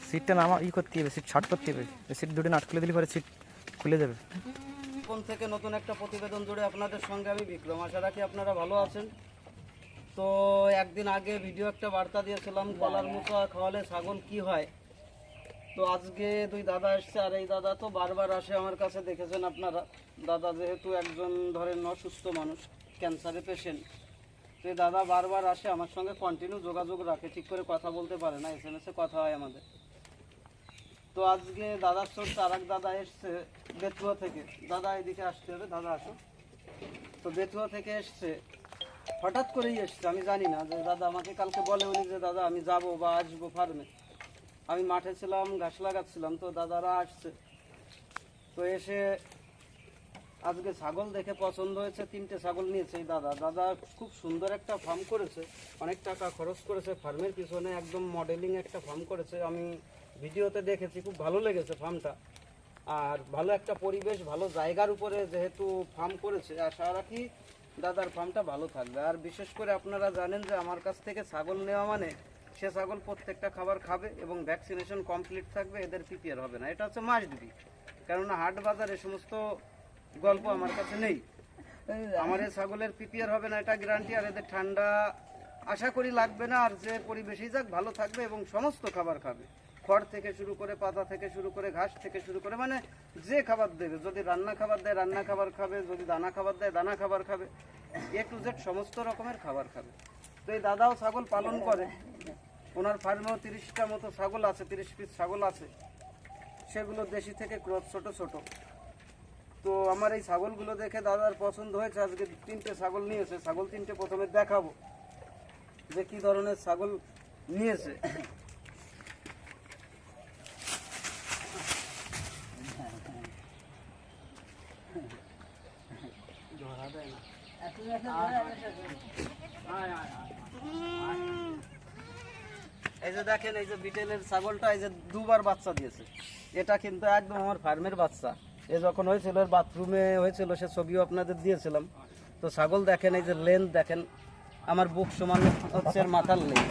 সিটটা নামা করতে হবে, সিট শার্ট করতে হবে, সিট দুটো নাট খুলে দিলে পরে সিট খুলে যাবে। কোন থেকে নতুন একটা প্রতিবেদন জুড়ে আপনাদের সঙ্গে আমি বিক্রম, আশা রাখি আপনারা ভালো আছেন। তো একদিন আগে ভিডিও একটা বার্তা দিয়েছিলাম কলার মুখা খাওয়ালে ছাগল কি হয়। তো আজকে দুই দাদা এসছে, আর এই দাদা তো বারবার আসে আমার কাছে, দেখেছেন আপনারা। দাদা যেহেতু একজন ধরেন অসুস্থ মানুষ, ক্যান্সারের পেশেন্ট, তো এই দাদা বারবার আসে আমার সঙ্গে, কন্টিনিউ যোগাযোগ রাখে, ঠিক করে কথা বলতে পারে না, SMS-এ কথা হয় আমাদের। তো আজকে দাদার সঙ্গে আর এক দাদা এসছে বেতুয়া থেকে। দাদা এদিকে আসতে হবে, দাদা আসো। তো বেতুয়া থেকে এসছে, হঠাৎ করেই এসছে, আমি জানি না। যে দাদা আমাকে কালকে বলে উনি যে দাদা আমি যাব বা আসবো ফার্মে। আমি মাঠে ছিলাম, ঘাস লাগাচ্ছিলাম, তো দাদারা আসছে। তো এসে আজকে ছাগল দেখে পছন্দ হয়েছে, 3টে ছাগল নিয়েছে এই দাদা। দাদা খুব সুন্দর একটা ফার্ম করেছে, অনেক টাকা খরচ করেছে ফার্মের পিছনে, একদম মডেলিং একটা ফার্ম করেছে। আমি ভিডিওতে দেখেছি, খুব ভালো লেগেছে ফার্মটা। আর ভালো একটা পরিবেশ, ভালো জায়গার উপরে যেহেতু ফার্ম করেছে, আশা রাখি দাদার ফার্মটা ভালো থাকবে। আর বিশেষ করে আপনারা জানেন যে আমার কাছ থেকে ছাগল নেওয়া মানে সে ছাগল প্রত্যেকটা খাবার খাবে এবং ভ্যাকসিনেশন কমপ্লিট থাকবে, এদের পিপিআর হবে না, এটা হচ্ছে মাস্ট বি। কেননা হাট বাজারে সমস্ত গল্প আমার কাছে নেই। আমার এই ছাগলের পিপিআর হবে না, এটা গ্যারান্টি। আর এদের ঠান্ডা আশা করি লাগবে না, আর যে পরিবেশই যাক ভালো থাকবে এবং সমস্ত খাবার খাবে, খড় থেকে শুরু করে, পাতা থেকে শুরু করে, ঘাস থেকে শুরু করে, মানে যে খাবার দেবে। যদি রান্না খাবার দেয় রান্না খাবার খাবে, যদি দানা খাবার দেয় দানা খাবার খাবে, A to Z সমস্ত রকমের খাবার খাবে। তো এই দাদাও ছাগল পালন করে, ওনার ফার্মেও 30টা মতো ছাগল আছে, 30 পিস ছাগল আছে, সেগুলো দেশি থেকে ক্রস, ছোট ছোট। তো আমার এই ছাগলগুলো দেখে দাদার পছন্দ হয়েছে, আজকে 3টে ছাগল নিয়েছে। ছাগল 3টে প্রথমে দেখাবো যে কি ধরনের ছাগল নিয়েছে। এই যে দেখেন, এই যে বিটেলের ছাগলটা, এই যে 2বার বাচ্চা দিয়েছে। এটা কিন্তু একদম আমার ফার্মের বাচ্চা। এ যখন হয়েছিল এর বাথরুমে হয়েছিল, সে ছবিও আপনাদের দিয়েছিলাম। তো ছাগল দেখেন, এই যে লেন্থ দেখেন, আমার বুক সমান হচ্ছে এর মাথার লেন্থ,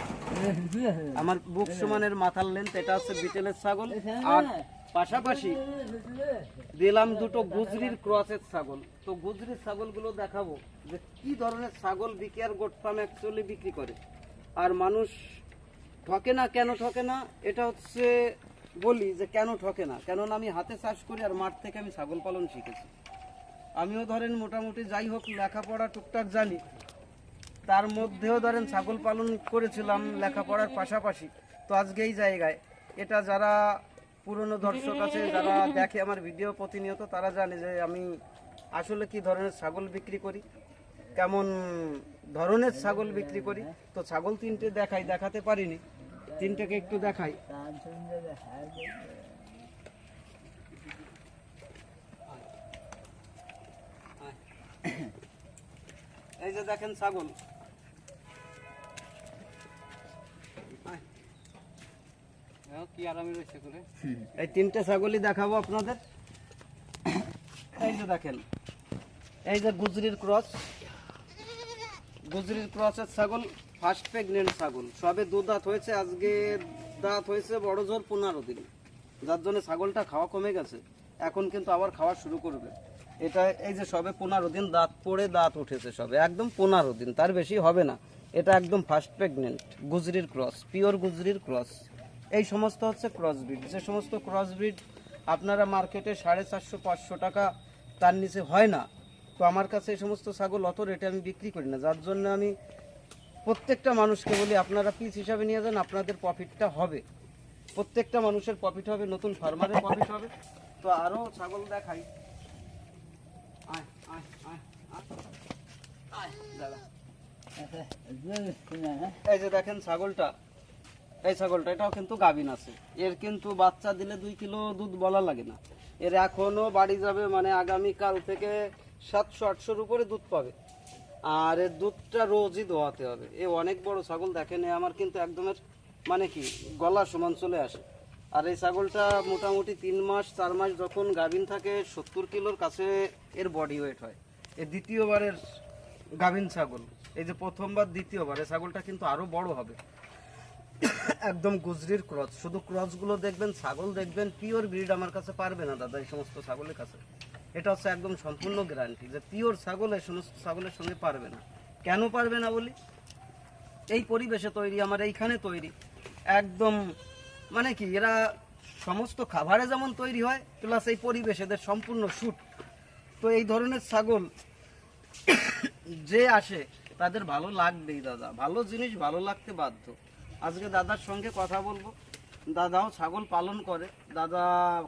আমার বুক সমানের মাথার লেন্থ। এটা হচ্ছে বিটেলের ছাগল। আর পাশাপাশি দিলাম 2টো গুজরির ক্রসের ছাগল। তো গুজরির ছাগলগুলো দেখাবো যে কি ধরনের ছাগল বিকেআর গোট ফার্ম অ্যাকচুয়ালি বিক্রি করে। আর মানুষ ঠকে না, কেন ঠকে না, এটা হচ্ছে বলি যে কেন ঠকে না। কেননা আমি হাতে চাষ করি আর মাঠ থেকে আমি ছাগল পালন শিখেছি। আমিও ধরেন মোটামুটি যাই হোক লেখাপড়া টুকটাক জানি, তার মধ্যেও ধরেন ছাগল পালন করেছিলাম লেখাপড়ার পাশাপাশি। তো আজকে এই জায়গায় এটা যারা পুরনো দর্শক আছে, যারা দেখে আমার ভিডিও প্রতিনিয়ত, তারা জানে যে আমি আসলে কি ধরনের ছাগল বিক্রি করি, কেমন ধরনের ছাগল বিক্রি করি। তো ছাগল 3টে দেখাতে পারিনি, 3টেকে একটু দেখাই। এই যে দেখেন ছাগল, কি আরামে রয়েছে করে। এই 3টে ছাগলই দেখাবো আপনাদের। এই যে দেখেন, এই যে গুজরির ক্রস, গুজরির ক্রসের ছাগল, ফার্স্ট প্রেগনেন্ট ছাগল, সবে 2 দাঁত হয়েছে। আজকে দাঁত হয়েছে বড় জোর 15 দিন, যার জন্য ছাগলটা খাওয়া কমে গেছে। এখন কিন্তু আবার খাওয়া শুরু করবে। এটা এই যে সবে 15 দিন দাঁত পড়ে দাঁত উঠেছে, সবে একদম 15 দিন, তার বেশি হবে না। এটা একদম ফার্স্ট প্রেগনেন্ট গুজরির ক্রস, পিওর গুজরির ক্রস। এই সমস্ত হচ্ছে ক্রস ব্রিড। যে সমস্ত ক্রস ব্রিড আপনারা মার্কেটে 450-500 টাকা তার নিচে হয় না, তো আমার কাছে এই সমস্ত ছাগল অত রেটে আমি বিক্রি করি না। যার জন্য আমি প্রত্যেকটা মানুষকে বলি আপনারা পিস হিসাবে নিয়ে যান, আপনাদের প্রফিটটা হবে, প্রত্যেকটা মানুষের প্রফিট হবে, নতুন ফার্মারের প্রফিট হবে। তো আরও ছাগল দেখাই। এই যে দেখেন ছাগলটা, এই ছাগলটা, এটাও কিন্তু গাভিন আছে। এর কিন্তু বাচ্চা দিলে 2 কিলো দুধ বলা লাগে না। এর এখনো বাড়ি যাবে, মানে আগামীকাল থেকে 700-800-র উপরে দুধ পাবে। আর এর দুধটা রোজই দোয়াতে হবে। এ অনেক বড় ছাগল দেখেন, আমার কিন্তু একদমের মানে কি গলা সমান চলে আসে। আর এই ছাগলটা মোটামুটি 3 মাস 4 মাস যখন গাভিন থাকে, 70 কিলোর কাছে এর বডি ওয়েট হয়। এ দ্বিতীয়বারের গাভিন ছাগল, এই যে প্রথমবার দ্বিতীয়বার, এই ছাগলটা কিন্তু আরো বড় হবে। একদম গুজরির ক্রস, শুধু ক্রসগুলো দেখবেন, ছাগল দেখবেন পিওর ব্রিড আমার কাছে পারবে না দাদা এই সমস্ত ছাগলের কাছে। এটা হচ্ছে একদম সম্পূর্ণ গ্যারান্টি যে পিওর ছাগল এই সমস্ত ছাগলের সঙ্গে পারবে না। কেন পারবে না বলি, এই পরিবেশে তৈরি, আমার এইখানে তৈরি, একদম মানে কি এরা সমস্ত খাবারে যেমন তৈরি হয় প্লাস এই পরিবেশ এদের সম্পূর্ণ শুট। তো এই ধরনের ছাগল যে আসে তাদের ভালো লাগবেই দাদা, ভালো জিনিস ভালো লাগতে বাধ্য। আজকে দাদার সঙ্গে কথা বলবো, দাদাও ছাগল পালন করে, দাদা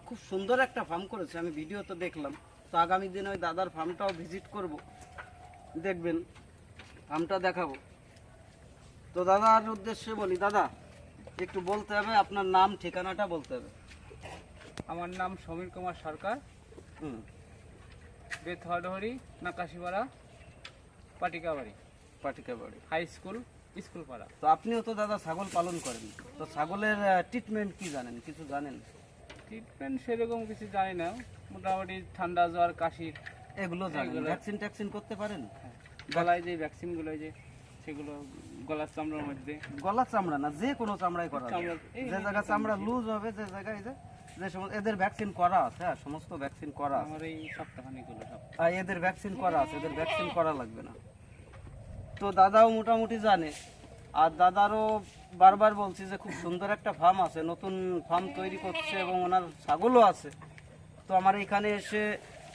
খুব সুন্দর একটা ফার্ম করেছে, আমি ভিডিওতে দেখলাম। তো আগামী দিনে ওই দাদার ফার্মটাও ভিজিট করব, দেখবেন ফার্মটা দেখাবো। তো দাদার উদ্দেশ্যে বলি, দাদা একটু বলতে হবে আপনার নাম ঠিকানাটা বলতে হবে। আমার নাম সমীর কুমার সরকার, হুম, বেথহরি Nakashipara, Patikabari, Patikabari high school, school পাড়া। তো আপনিও তো দাদা ছাগল পালন করেন, তো ছাগলের ট্রিটমেন্ট কি জানেন, কিছু জানেন? ট্রিটমেন্ট সেরকম কিছু জানি না, মোটামুটি ঠান্ডা জ্বর কাশির এগুলো জানেন? এগুলো। ভ্যাকসিন ট্যাকসিন করতে পারেন? গলায় যে ভ্যাকসিনগুলো যে সেগুলো গলার চামড়ার মধ্যে, গলা চামড়া না, যে কোনো চামড়াই করা যায়। চামড়া, এই যে জায়গা চামড়া লুজ হবে, যে জায়গায় যে সমস্ত এদের ভ্যাকসিন করা আছে, হ্যাঁ সমস্ত ভ্যাকসিন করা আছে। আমার এই সপ্তাহখানিকগুলো সব আর এদের ভ্যাকসিন করা আছে, এদের ভ্যাকসিন করা লাগবে না। তো দাদাও মোটামুটি জানে, আর দাদারও বারবার বলছি যে খুব সুন্দর একটা ফার্ম আছে, নতুন ফার্ম তৈরি করছে এবং ওনার ছাগলও আছে। তো আমার এখানে এসে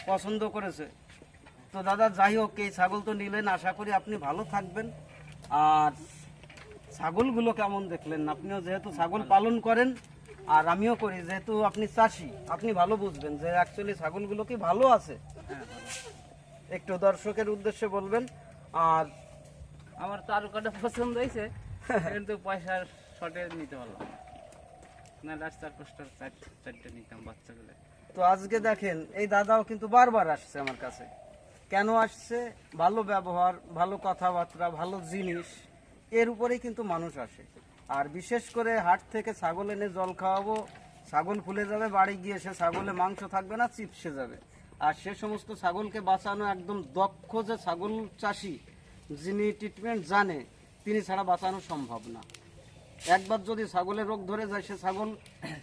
পছন্দ করেছে। তো দাদা যাই হোক, এই ছাগল তো নিলেন, আশা করি আপনি ভালো থাকবেন। আর ছাগলগুলো কেমন দেখলেন? আপনিও যেহেতু ছাগল পালন করেন আর আমিও করি, যেহেতু আপনি চাষি, আপনি ভালো বুঝবেন যে অ্যাকচুয়ালি ছাগলগুলো কি ভালো আছে। একটু দর্শকের উদ্দেশ্যে বলবেন। আর আমার তো আরো কটা পছন্দ হয়েছে, কিন্তু পয়সার শর্টে নিতে পারলাম না। না রাস্তার পোস্টার চারটে নিতাম বাচ্চাগুলো। তো আজকে দেখেন এই দাদাও কিন্তু বারবার আসছে আমার কাছে। কেন আসছে? ভালো ব্যবহার, ভালো কথাবার্তা, ভালো জিনিস, এর উপরেই কিন্তু মানুষ আসে। আর বিশেষ করে হাট থেকে ছাগল এনে জল খাওয়াবো, ছাগল ফুলে যাবে, বাড়ি গিয়ে সে ছাগলে মাংস থাকবে না, চিপসে যাবে। আর সে সমস্ত ছাগলকে বাঁচানো একদম দক্ষ যে ছাগল চাষি, যিনি ট্রিটমেন্ট জানে, তিনি ছাড়া বাঁচানো সম্ভব না। একবার যদি ছাগলের রোগ ধরে যায়, সে ছাগল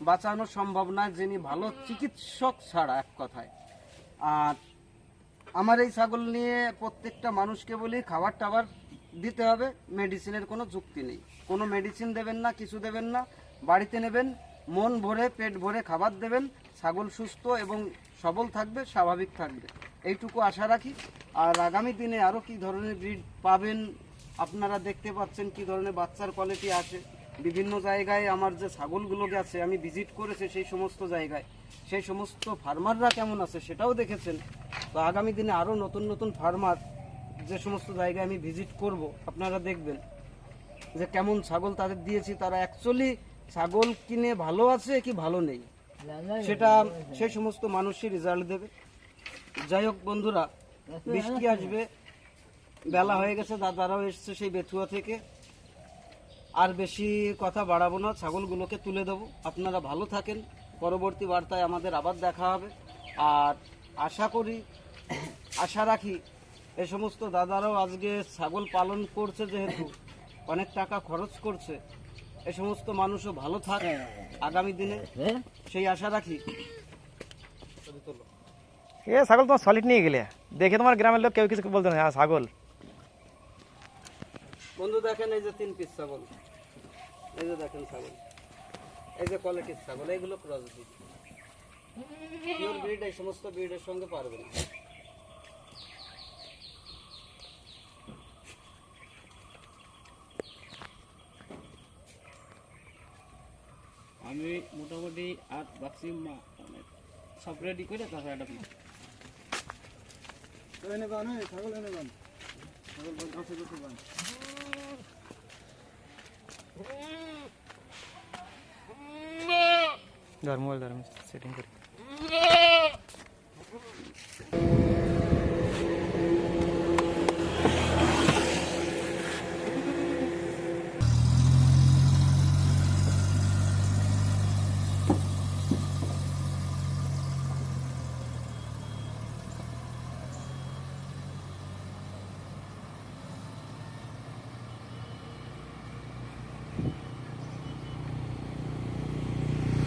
বাঁচানো সম্ভব না, যিনি ভালো চিকিৎসক ছাড়া, এক কথায়। আর আমার এই ছাগল নিয়ে প্রত্যেকটা মানুষকে বলি, খাবার টাবার দিতে হবে, মেডিসিনের কোনো যুক্তি নেই। কোনো মেডিসিন দেবেন না, কিছু দেবেন না, বাড়িতে নেবেন, মন ভরে পেট ভরে খাবার দেবেন, ছাগল সুস্থ এবং সবল থাকবে, স্বাভাবিক থাকবে, এইটুকু আশা রাখি। আর আগামী দিনে আরও কী ধরনের ব্রিড পাবেন আপনারা দেখতে পাচ্ছেন, কী ধরনের বাচ্চার কোয়ালিটি আছে। বিভিন্ন জায়গায় আমার যে ছাগলগুলো গেছে, আমি ভিজিট করেছি সেই সমস্ত জায়গায়, সেই সমস্ত ফার্মাররা কেমন আছে সেটাও দেখেছেন। তো আগামী দিনে আরও নতুন নতুন ফার্মার যে সমস্ত জায়গায় আমি ভিজিট করব, আপনারা দেখবেন যে কেমন ছাগল তাদের দিয়েছি, তারা অ্যাকচুয়ালি ছাগল কিনে ভালো আছে কি ভালো নেই, সেটা সেই সমস্ত মানুষই রেজাল্ট দেবে। যাই হোক বন্ধুরা, বৃষ্টি আসবে, বেলা হয়ে গেছে, দাদারাও এসছে সেই বেথুয়া থেকে। আর বেশি কথা বাড়াবো না, ছাগলগুলোকে তুলে দেবো। আপনারা ভালো থাকেন, পরবর্তী বার্তায় আমাদের আবার দেখা হবে। আর আশা করি, আশা রাখি এই সমস্ত দাদারাও আজকে ছাগল পালন করছে, যেহেতু অনেক টাকা খরচ করছে, এই সমস্ত মানুষও ভালো থাক আগামী দিনে, সেই আশা রাখি। এ ছাগল তোমার সলিড নিয়ে গেলে দেখে তোমার গ্রামের লোক কেউ কিছু বলতো না, হ্যাঁ ছাগল। বন্ধু দেখেন, এই যে 3 পিস ছাগল, এই যে দেখেন ছাগল, এই যে কোয়ালিটির ছাগল, এইগুলো ক্রস ব্রিড, পিওর ব্রিড এই সমস্ত ব্রিডের সঙ্গে পারবে না। আমি মোটামুটি 8 ভ্যাকসিন সব রেডি করে তারপর একটা ধর্ম সেটিং করি।